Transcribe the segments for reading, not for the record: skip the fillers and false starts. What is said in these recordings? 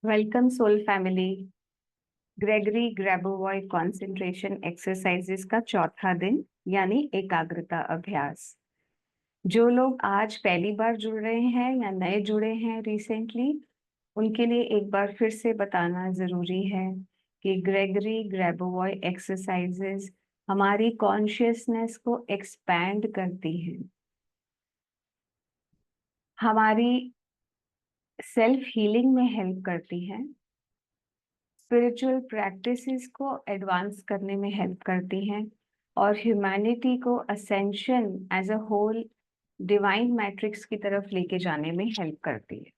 Welcome soul family. Gregory Grabovoi concentration exercises का चौथा दिन यानी एकाग्रता अभ्यास। जो लोग आज पहली बार जुड़ रहे हैं या नए जुड़े हैं रिसेंटली, उनके लिए एक बार फिर से बताना जरूरी है कि ग्रेगरी ग्रेबोवॉय एक्सरसाइजेस हमारी कॉन्शियसनेस को एक्सपैंड करती हैं, हमारी सेल्फ हीलिंग में हेल्प करती हैं, स्पिरिचुअल प्रैक्टिसेस को एडवांस करने में हेल्प करती हैं और ह्यूमैनिटी को ascension as a whole divine matrix की तरफ लेके जाने में हेल्प करती है।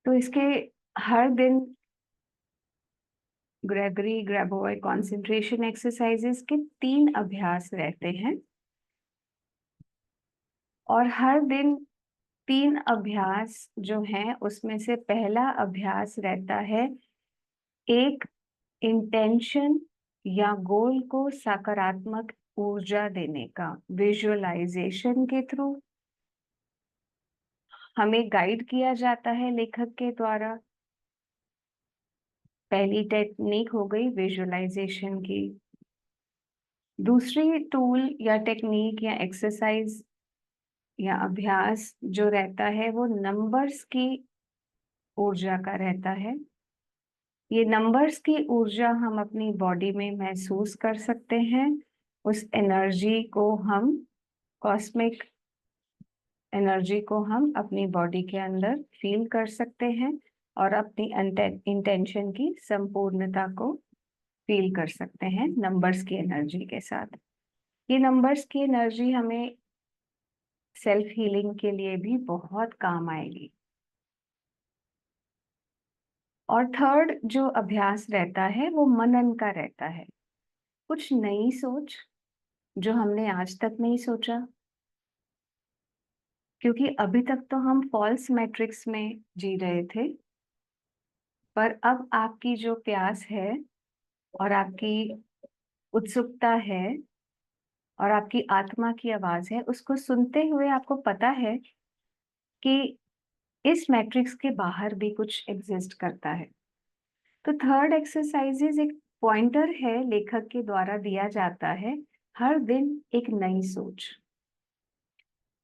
तो इसके हर दिन ग्रेगरी ग्रेबोवॉय कंसंट्रेशन एक्सरसाइजेस के 3 अभ्यास रहते हैं और हर दिन 3 अभ्यास जो हैं उसमें से पहला अभ्यास रहता है एक इंटेंशन या गोल को सकारात्मक ऊर्जा देने का। विजुअलाइजेशन के थ्रू हमें गाइड किया जाता है लेखक के द्वारा। पहली टेक्निक हो गई विजुअलाइजेशन की। दूसरी टूल या टेक्निक या एक्सरसाइज या अभ्यास जो रहता है वो नंबर्स की ऊर्जा का रहता है। ये नंबर्स की ऊर्जा हम अपनी बॉडी में महसूस कर सकते हैं। उस एनर्जी को हम कॉस्मिक एनर्जी को हम अपनी बॉडी के अंदर फील कर सकते हैं और अपनी इंटेंशन की संपूर्णता को फील कर सकते हैं नंबर्स की एनर्जी के साथ। ये नंबर्स की एनर्जी हमें सेल्फ हीलिंग के लिए भी बहुत काम आएगी। और थर्ड जो अभ्यास रहता है वो मनन का रहता है। कुछ नई सोच जो हमने आज तक नहीं सोचा, क्योंकि अभी तक तो हम फॉल्स मैट्रिक्स में जी रहे थे। पर अब आपकी जो प्यास है और आपकी उत्सुकता है और आपकी आत्मा की आवाज है, उसको सुनते हुए आपको पता है कि इस मैट्रिक्स के बाहर भी कुछ एग्जिस्ट करता है। तो थर्ड एक्सरसाइजेज एक पॉइंटर है लेखक के द्वारा दिया जाता है, हर दिन एक नई सोच,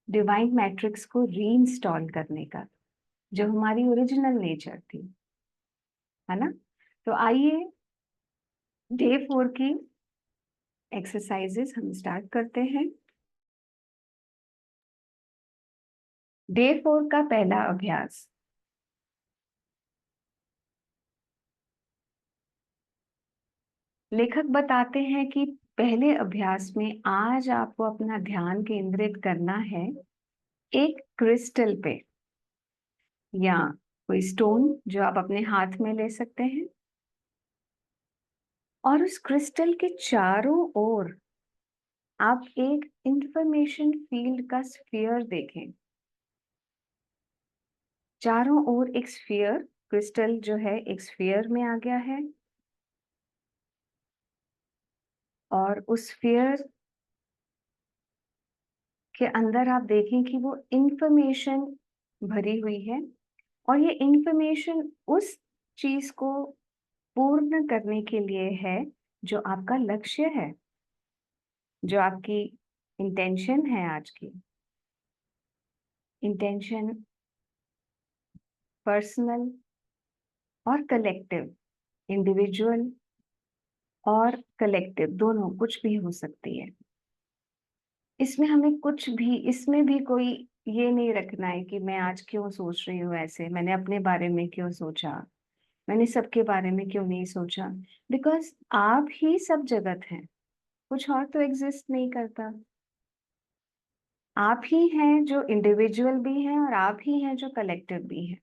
डिवाइन मैट्रिक्स को रीइंस्टॉल करने का, जो हमारी ओरिजिनल नेचर थी, है ना। तो आइए डे 4 की एक्सरसाइजेस हम स्टार्ट करते हैं। डे 4 का पहला अभ्यास। लेखक बताते हैं कि पहले अभ्यास में आज आपको अपना ध्यान केंद्रित करना है एक क्रिस्टल पे या कोई स्टोन जो आप अपने हाथ में ले सकते हैं, और उस क्रिस्टल के चारों ओर आप एक इंफॉर्मेशन फील्ड का स्फीयर देखें। चारों ओर एक स्फीयर, क्रिस्टल जो है एक स्फीयर में आ गया है और उस स्फीयर के अंदर आप देखें कि वो इंफॉर्मेशन भरी हुई है और ये इंफॉर्मेशन उस चीज को पूर्ण करने के लिए है जो आपका लक्ष्य है, जो आपकी इंटेंशन है। आज की इंटेंशन पर्सनल और कलेक्टिव, इंडिविजुअल और कलेक्टिव दोनों कुछ भी हो सकती है। इसमें हमें कुछ भी, इसमें भी कोई ये नहीं रखना है कि मैं आज क्यों सोच रही हूँ ऐसे, मैंने अपने बारे में क्यों सोचा, मैंने सबके बारे में क्यों नहीं सोचा। बिकॉज आप ही सब जगत हैं, कुछ और तो एग्जिस्ट नहीं करता। आप ही हैं जो इंडिविजुअल भी हैं और आप ही हैं जो कलेक्टिव भी हैं।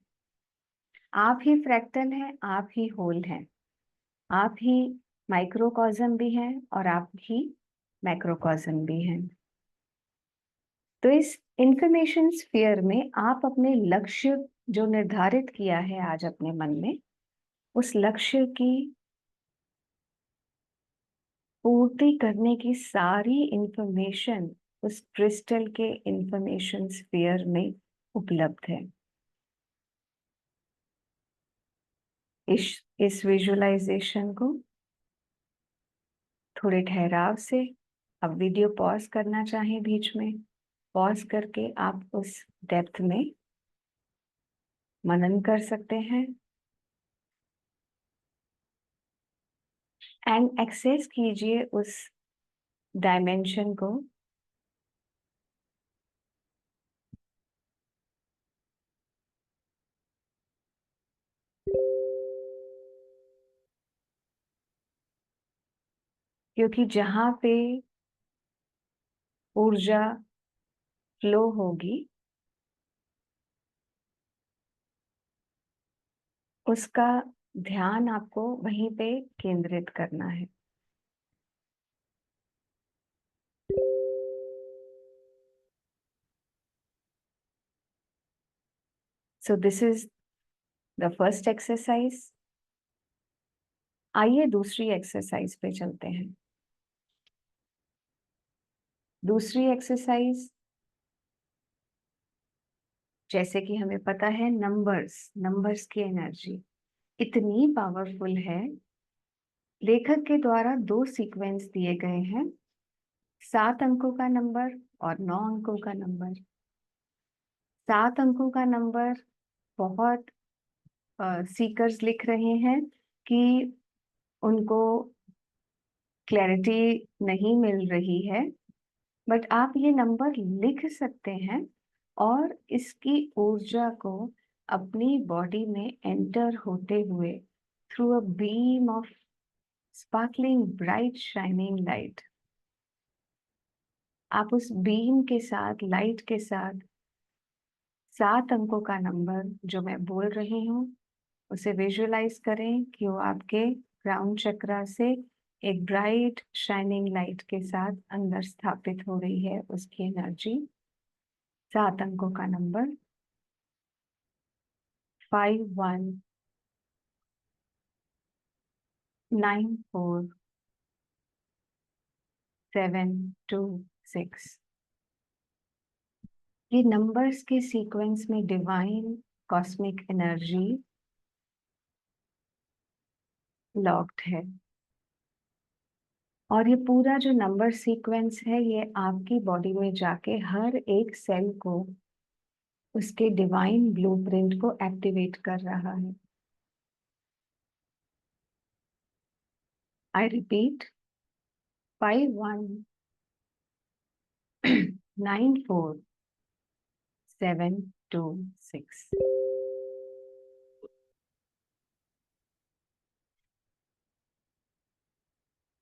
आप ही फ्रैक्टल हैं, आप ही होल हैं, आप ही माइक्रोकॉज्म भी हैं और आप ही मैक्रोकॉज्म भी हैं। तो इस इंफॉर्मेशन स्फीयर में आप अपने लक्ष्य जो निर्धारित किया है आज अपने मन में, उस लक्ष्य की पूर्ति करने की सारी इंफॉर्मेशन उस क्रिस्टल के इंफॉर्मेशन स्फीयर में उपलब्ध है। इस विजुअलाइजेशन को थोड़े ठहराव से, अब वीडियो पॉज करना चाहें बीच में, पॉज करके आप उस डेप्थ में मनन कर सकते हैं एंड एक्सेस कीजिए उस डायमेंशन को क्योंकि जहां पे ऊर्जा फ्लो होगी उसका ध्यान आपको वहीं पे केंद्रित करना है। So this is the first exercise. आइए दूसरी एक्सरसाइज पे चलते हैं। दूसरी एक्सरसाइज, जैसे कि हमें पता है नंबर्स की एनर्जी इतनी पावरफुल है। लेखक के द्वारा 2 सीक्वेंस दिए गए हैं, 7 अंकों का नंबर और 9 अंकों का नंबर। 7 अंकों का नंबर बहुत सीकर्स लिख रहे हैं कि उनको क्लैरिटी नहीं मिल रही है, बट आप ये नंबर लिख सकते हैं और इसकी ऊर्जा को अपनी बॉडी में एंटर होते हुए through a beam of sparkling bright shining light, आप उस बीम के साथ, लाइट के साथ 7 अंकों का नंबर जो मैं बोल रही हूँ उसे विजुअलाइज करें कि वो आपके क्राउन चक्रा से एक ब्राइट शाइनिंग लाइट के साथ अंदर स्थापित हो रही है। उसकी एनर्जी 7 अंकों का नंबर 5194726। ये नंबर्स के सीक्वेंस में डिवाइन कॉस्मिक एनर्जी लॉक्ड है और ये पूरा जो नंबर सीक्वेंस है ये आपकी बॉडी में जाके हर एक सेल को उसके डिवाइन ब्लूप्रिंट को एक्टिवेट कर रहा है। I repeat, 5194726।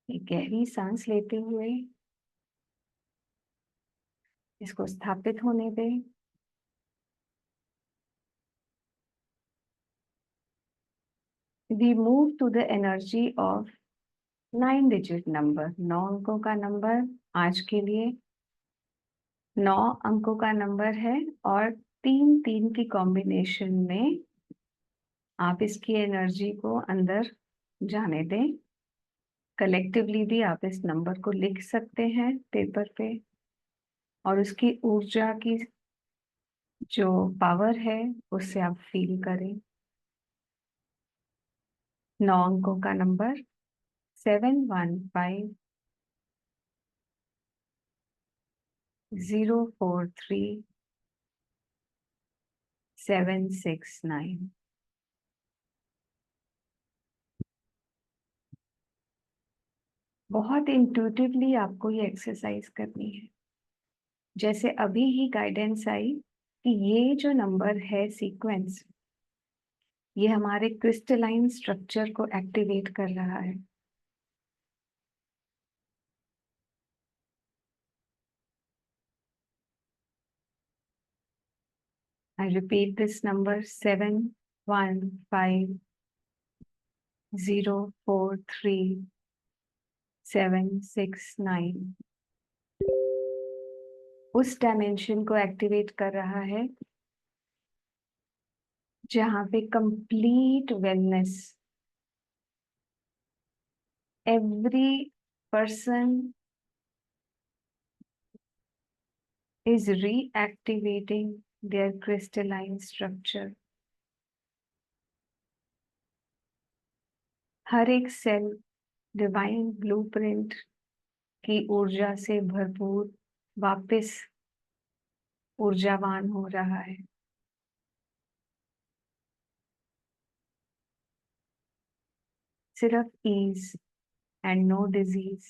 एक गहरी सांस लेते हुए इसको स्थापित होने दें। We move to the energy of 9-digit number। 9 अंकों का नंबर आज के लिए 9 अंकों का नंबर है और 3-3 की कॉम्बिनेशन में आप इसकी एनर्जी को अंदर जाने दें। कलेक्टिवली भी आप इस नंबर को लिख सकते हैं पेपर पे और उसकी ऊर्जा की जो पावर है उससे आप फील करें। 9 अंकों का नंबर 715043769। बहुत इंट्यूटिवली आपको ये एक्सरसाइज करनी है। जैसे अभी ही गाइडेंस आई कि ये जो नंबर है सीक्वेंस, ये हमारे क्रिस्टलाइन स्ट्रक्चर को एक्टिवेट कर रहा है। I repeat this number 715043769 उस डायमेंशन को एक्टिवेट कर रहा है जहां पे complete wellness, every person is reactivating their crystalline structure। हर एक सेल डिवाइन ब्लूप्रिंट की ऊर्जा से भरपूर वापस ऊर्जावान हो रहा है। सिर्फ ईज एंड नो डिजीज।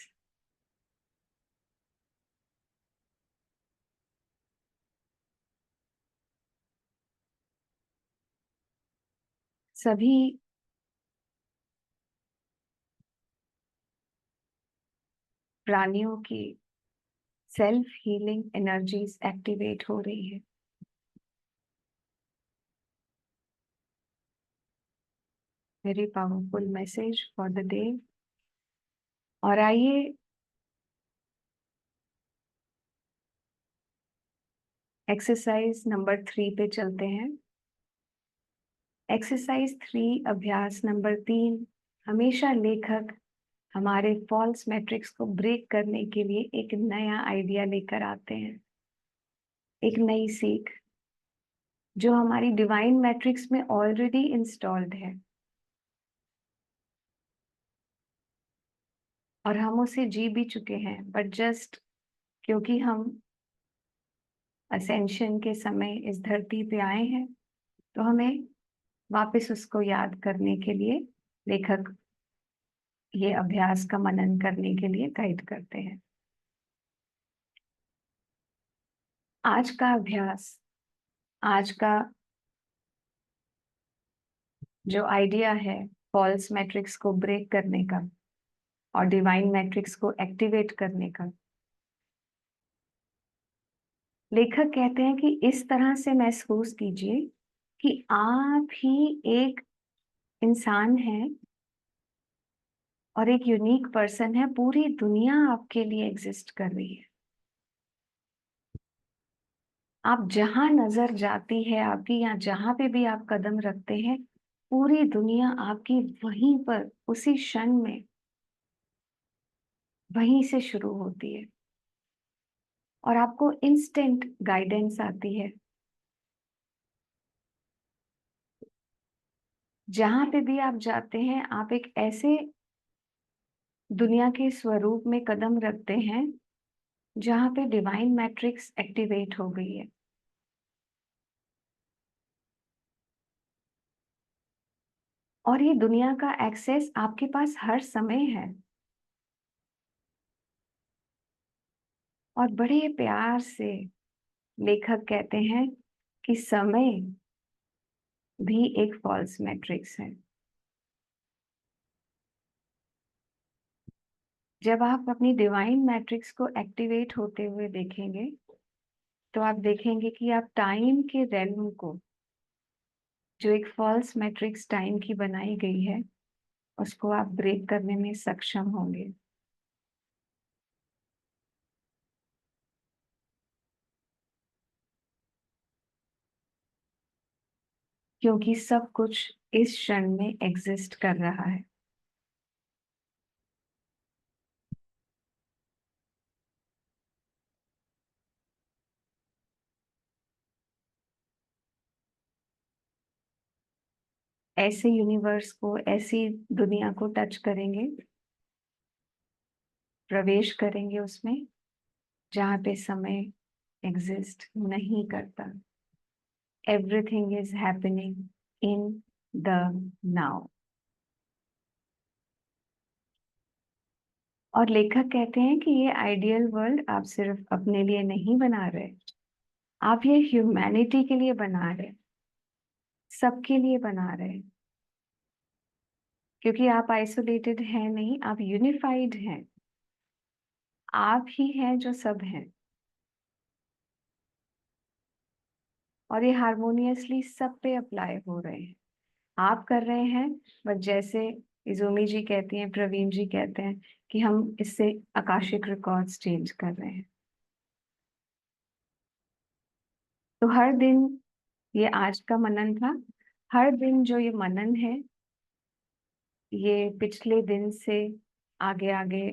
सभी प्राणियों की सेल्फ हीलिंग एनर्जीज एक्टिवेट हो रही है। Very powerful message for the day. और आइए एक्सरसाइज नंबर 3 पे चलते हैं। एक्सरसाइज 3 अभ्यास नंबर 3। हमेशा लेखक हमारे फॉल्स मैट्रिक्स को ब्रेक करने के लिए एक नया आइडिया लेकर आते हैं, एक नई सीख जो हमारी डिवाइन मैट्रिक्स में ऑलरेडी इंस्टॉल्ड है और हम उसे जी भी चुके हैं, बट जस्ट क्योंकि हम असेंशन के समय इस धरती पे आए हैं तो हमें वापस उसको याद करने के लिए लेखक ये अभ्यास का मनन करने के लिए गाइड करते हैं। आज का अभ्यास, आज का जो आइडिया है फॉल्स मैट्रिक्स को ब्रेक करने का और डिवाइन मैट्रिक्स को एक्टिवेट करने का, लेखक कहते हैं कि इस तरह से महसूस कीजिए कि आप ही एक इंसान हैं और एक यूनिक पर्सन है। पूरी दुनिया आपके लिए एग्जिस्ट कर रही है। आप जहां नजर जाती है आपकी, या जहां पे भी आप कदम रखते हैं, पूरी दुनिया आपकी वहीं पर उसी क्षण में वहीं से शुरू होती है और आपको इंस्टेंट गाइडेंस आती है। जहां पे भी आप जाते हैं आप एक ऐसे दुनिया के स्वरूप में कदम रखते हैं जहां पे डिवाइन मैट्रिक्स एक्टिवेट हो गई है। और ये दुनिया का एक्सेस आपके पास हर समय है। और बड़े प्यार से लेखक कहते हैं कि समय भी एक फॉल्स मैट्रिक्स है। जब आप अपनी डिवाइन मैट्रिक्स को एक्टिवेट होते हुए देखेंगे तो आप देखेंगे कि आप टाइम के रेल्म को, जो एक फॉल्स मैट्रिक्स टाइम की बनाई गई है, उसको आप ब्रेक करने में सक्षम होंगे। क्योंकि सब कुछ इस क्षण में एग्जिस्ट कर रहा है। ऐसे यूनिवर्स को, ऐसी दुनिया को टच करेंगे, प्रवेश करेंगे उसमें जहाँ पे समय एग्जिस्ट नहीं करता। Everything is happening in the now. और लेखक कहते हैं कि ये आइडियल वर्ल्ड आप सिर्फ अपने लिए नहीं बना रहे, आप ये ह्यूमैनिटी के लिए बना रहे, सबके लिए बना रहे। क्योंकि आप आइसोलेटेड हैं नहीं, आप यूनिफाइड हैं। आप ही हैं जो सब हैं और ये हारमोनियसली सब पे अप्लाई हो रहे हैं। आप कर रहे हैं, बट जैसे इजोमी जी कहती हैं, प्रवीण जी कहते हैं कि हम इससे आकाशिक रिकॉर्ड्स चेंज कर रहे हैं। तो हर दिन, ये आज का मनन था, हर दिन जो ये मनन है ये पिछले दिन से आगे आगे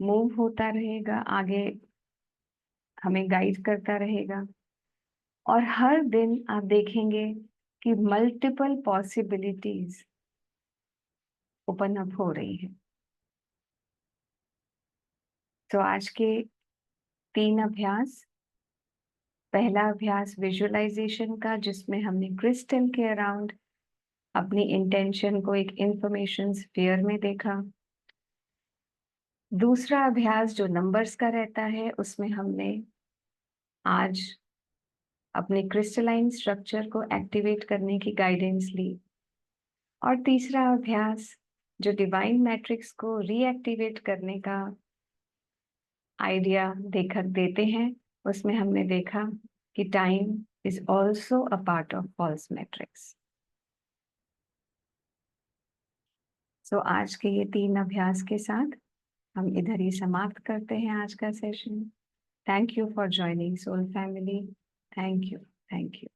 मूव होता रहेगा, आगे हमें गाइड करता रहेगा। और हर दिन आप देखेंगे कि मल्टीपल पॉसिबिलिटीज ओपन अप हो रही है। तो आज के 3 अभ्यास, पहला अभ्यास विजुअलाइजेशन का, जिसमें हमने क्रिस्टल के अराउंड अपनी इंटेंशन को एक इंफॉर्मेशन स्फीयर में देखा। दूसरा अभ्यास जो नंबर्स का रहता है, उसमें हमने आज अपने क्रिस्टलाइन स्ट्रक्चर को एक्टिवेट करने की गाइडेंस ली। और तीसरा अभ्यास जो डिवाइन मैट्रिक्स को रीएक्टिवेट करने का आइडिया देते हैं, उसमें हमने देखा कि time is also a part of false matrix. So आज के ये 3 अभ्यास के साथ हम इधर ही समाप्त करते हैं आज का session. Thank you for joining soul family. Thank you. Thank you.